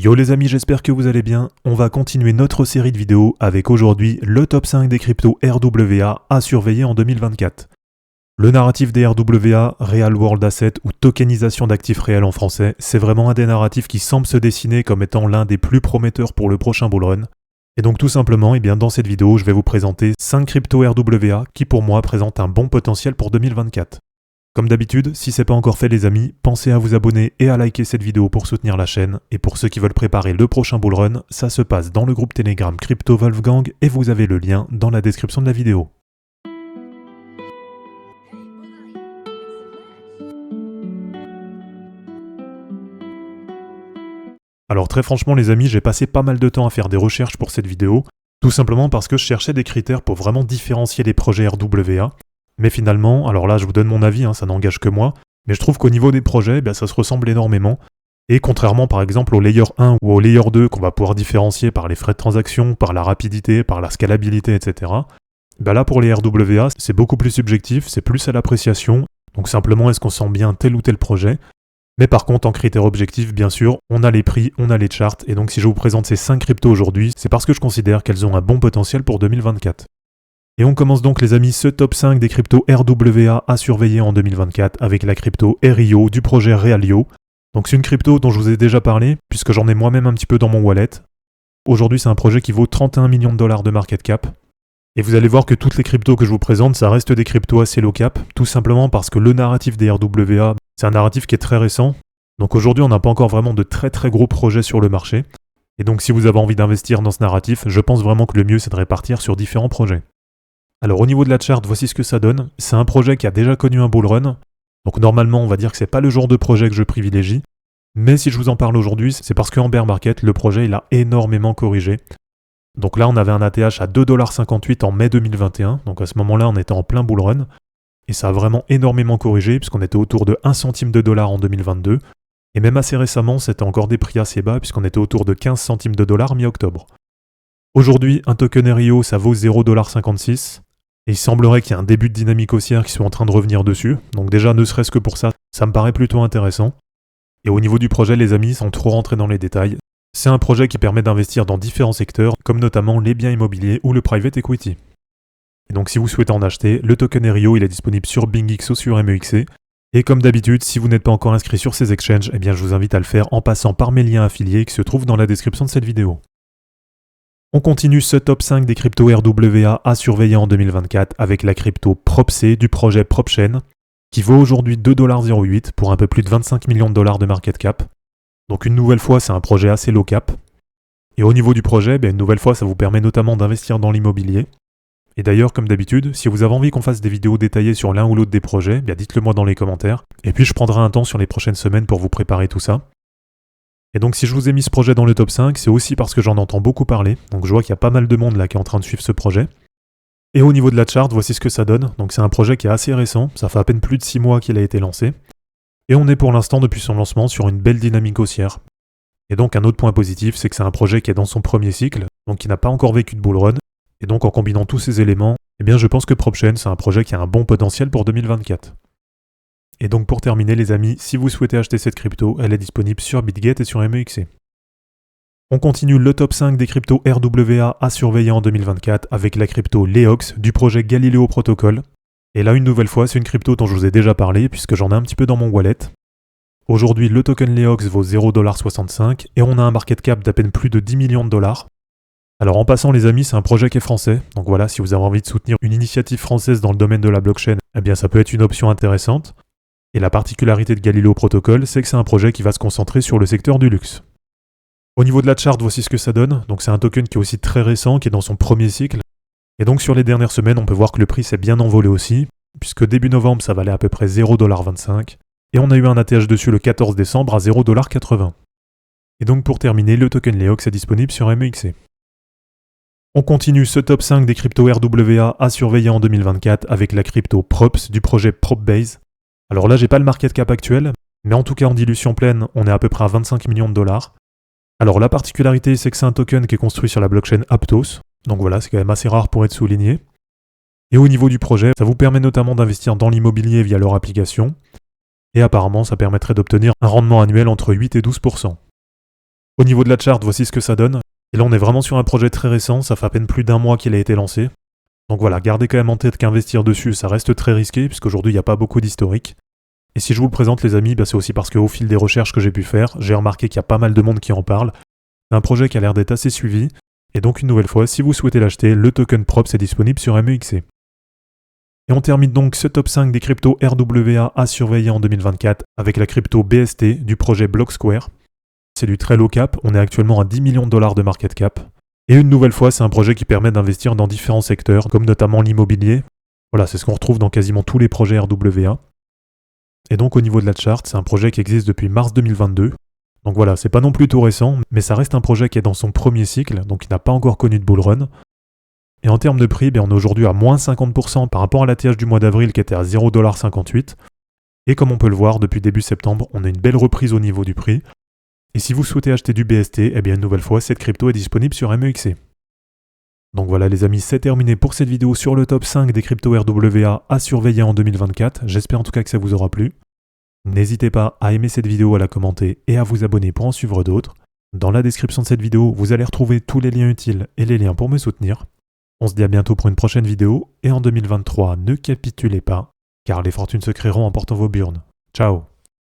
Yo les amis, j'espère que vous allez bien. On va continuer notre série de vidéos avec aujourd'hui le top 5 des cryptos RWA à surveiller en 2024. Le narratif des RWA, Real World Asset ou tokenisation d'actifs réels en français, c'est vraiment un des narratifs qui semble se dessiner comme étant l'un des plus prometteurs pour le prochain bullrun. Et donc tout simplement, dans cette vidéo, je vais vous présenter 5 cryptos RWA qui pour moi présentent un bon potentiel pour 2024. Comme d'habitude, si c'est pas encore fait les amis, pensez à vous abonner et à liker cette vidéo pour soutenir la chaîne. Et pour ceux qui veulent préparer le prochain bullrun, ça se passe dans le groupe Telegram Crypto Wolfgang et vous avez le lien dans la description de la vidéo. Alors très franchement les amis, j'ai passé pas mal de temps à faire des recherches pour cette vidéo, tout simplement parce que je cherchais des critères pour vraiment différencier les projets RWA. Mais finalement, alors là je vous donne mon avis, ça n'engage que moi, mais je trouve qu'au niveau des projets, ça se ressemble énormément. Et contrairement par exemple au layer 1 ou au layer 2 qu'on va pouvoir différencier par les frais de transaction, par la rapidité, par la scalabilité, etc. Là pour les RWA, c'est beaucoup plus subjectif, c'est plus à l'appréciation. Donc simplement est-ce qu'on sent bien tel ou tel projet. Mais par contre en critères objectifs, bien sûr, on a les prix, on a les charts. Et donc si je vous présente ces 5 cryptos aujourd'hui, c'est parce que je considère qu'elles ont un bon potentiel pour 2024. Et on commence donc les amis ce top 5 des cryptos RWA à surveiller en 2024 avec la crypto RIO du projet Realio. Donc c'est une crypto dont je vous ai déjà parlé puisque j'en ai moi-même un petit peu dans mon wallet. Aujourd'hui c'est un projet qui vaut 31 millions de dollars de market cap. Et vous allez voir que toutes les cryptos que je vous présente, ça reste des cryptos assez low cap, tout simplement parce que le narratif des RWA, c'est un narratif qui est très récent. Donc aujourd'hui on n'a pas encore vraiment de très très gros projets sur le marché. Et donc si vous avez envie d'investir dans ce narratif, je pense vraiment que le mieux c'est de répartir sur différents projets. Alors au niveau de la chart, voici ce que ça donne. C'est un projet qui a déjà connu un bullrun. Donc normalement, on va dire que c'est pas le genre de projet que je privilégie. Mais si je vous en parle aujourd'hui, c'est parce qu'en bear market, le projet il a énormément corrigé. Donc là, on avait un ATH à 2,58$ en mai 2021. Donc à ce moment-là, on était en plein bullrun. Et ça a vraiment énormément corrigé puisqu'on était autour de 1 centime de dollar en 2022. Et même assez récemment, c'était encore des prix assez bas puisqu'on était autour de 15 centimes de dollar mi-octobre. Aujourd'hui, un token RIO, ça vaut 0,56$. Et il semblerait qu'il y ait un début de dynamique haussière qui soit en train de revenir dessus. Donc déjà, ne serait-ce que pour ça, ça me paraît plutôt intéressant. Et au niveau du projet, les amis, sans trop rentrer dans les détails, c'est un projet qui permet d'investir dans différents secteurs, comme notamment les biens immobiliers ou le private equity. Et donc si vous souhaitez en acheter, le token RIO, il est disponible sur BingX ou sur MEXC. Et comme d'habitude, si vous n'êtes pas encore inscrit sur ces exchanges, je vous invite à le faire en passant par mes liens affiliés qui se trouvent dans la description de cette vidéo. On continue ce top 5 des cryptos RWA à surveiller en 2024 avec la crypto PropC du projet PropChain qui vaut aujourd'hui 2,08$ pour un peu plus de 25 millions de dollars de market cap. Donc une nouvelle fois, c'est un projet assez low cap. Et au niveau du projet, une nouvelle fois, ça vous permet notamment d'investir dans l'immobilier. Et d'ailleurs, comme d'habitude, si vous avez envie qu'on fasse des vidéos détaillées sur l'un ou l'autre des projets, dites-le moi dans les commentaires. Et puis je prendrai un temps sur les prochaines semaines pour vous préparer tout ça. Et donc si je vous ai mis ce projet dans le top 5, c'est aussi parce que j'en entends beaucoup parler. Donc je vois qu'il y a pas mal de monde là qui est en train de suivre ce projet. Et au niveau de la chart, voici ce que ça donne. Donc c'est un projet qui est assez récent, ça fait à peine plus de 6 mois qu'il a été lancé. Et on est pour l'instant depuis son lancement sur une belle dynamique haussière. Et donc un autre point positif, c'est que c'est un projet qui est dans son premier cycle, donc qui n'a pas encore vécu de bullrun. Et donc en combinant tous ces éléments, je pense que PropChain c'est un projet qui a un bon potentiel pour 2024. Et donc pour terminer les amis, si vous souhaitez acheter cette crypto, elle est disponible sur BitGet et sur MEXC. On continue le top 5 des cryptos RWA à surveiller en 2024 avec la crypto Leox du projet Galileo Protocol. Et là une nouvelle fois, c'est une crypto dont je vous ai déjà parlé puisque j'en ai un petit peu dans mon wallet. Aujourd'hui, le token Leox vaut 0,65$ et on a un market cap d'à peine plus de 10 millions de dollars. Alors en passant les amis, c'est un projet qui est français. Donc voilà, si vous avez envie de soutenir une initiative française dans le domaine de la blockchain, ça peut être une option intéressante. Et la particularité de Galileo Protocol, c'est que c'est un projet qui va se concentrer sur le secteur du luxe. Au niveau de la chart, voici ce que ça donne. Donc c'est un token qui est aussi très récent, qui est dans son premier cycle. Et donc sur les dernières semaines, on peut voir que le prix s'est bien envolé aussi, puisque début novembre, ça valait à peu près 0,25$. Et on a eu un ATH dessus le 14 décembre à 0,80$. Et donc pour terminer, le token Leox est disponible sur MEXC. On continue ce top 5 des cryptos RWA à surveiller en 2024 avec la crypto Props du projet PropBase. Alors là, j'ai pas le market cap actuel, mais en tout cas en dilution pleine, on est à peu près à 25 millions de dollars. Alors la particularité, c'est que c'est un token qui est construit sur la blockchain Aptos, donc voilà, c'est quand même assez rare pour être souligné. Et au niveau du projet, ça vous permet notamment d'investir dans l'immobilier via leur application, et apparemment ça permettrait d'obtenir un rendement annuel entre 8 et 12%. Au niveau de la chart, voici ce que ça donne. Et là, on est vraiment sur un projet très récent, ça fait à peine plus d'1 mois qu'il a été lancé. Donc voilà, gardez quand même en tête qu'investir dessus, ça reste très risqué, puisqu'aujourd'hui, il n'y a pas beaucoup d'historique. Et si je vous le présente, les amis, c'est aussi parce qu'au fil des recherches que j'ai pu faire, j'ai remarqué qu'il y a pas mal de monde qui en parle. C'est un projet qui a l'air d'être assez suivi. Et donc, une nouvelle fois, si vous souhaitez l'acheter, le token Props est disponible sur MEXC. Et on termine donc ce top 5 des cryptos RWA à surveiller en 2024 avec la crypto BST du projet Block Square. C'est du très low cap, on est actuellement à 10 millions de dollars de market cap. Et une nouvelle fois, c'est un projet qui permet d'investir dans différents secteurs, comme notamment l'immobilier. Voilà, c'est ce qu'on retrouve dans quasiment tous les projets RWA. Et donc au niveau de la chart, c'est un projet qui existe depuis mars 2022. Donc voilà, c'est pas non plus tout récent, mais ça reste un projet qui est dans son premier cycle, donc qui n'a pas encore connu de bull run. Et en termes de prix, on est aujourd'hui à moins 50% par rapport à l'ATH du mois d'avril qui était à 0,58$. Et comme on peut le voir, depuis début septembre, on a une belle reprise au niveau du prix. Et si vous souhaitez acheter du BST, une nouvelle fois, cette crypto est disponible sur MEXC. Donc voilà les amis, c'est terminé pour cette vidéo sur le top 5 des cryptos RWA à surveiller en 2024. J'espère en tout cas que ça vous aura plu. N'hésitez pas à aimer cette vidéo, à la commenter et à vous abonner pour en suivre d'autres. Dans la description de cette vidéo, vous allez retrouver tous les liens utiles et les liens pour me soutenir. On se dit à bientôt pour une prochaine vidéo, et en 2023, ne capitulez pas, car les fortunes se créeront en portant vos burnes. Ciao!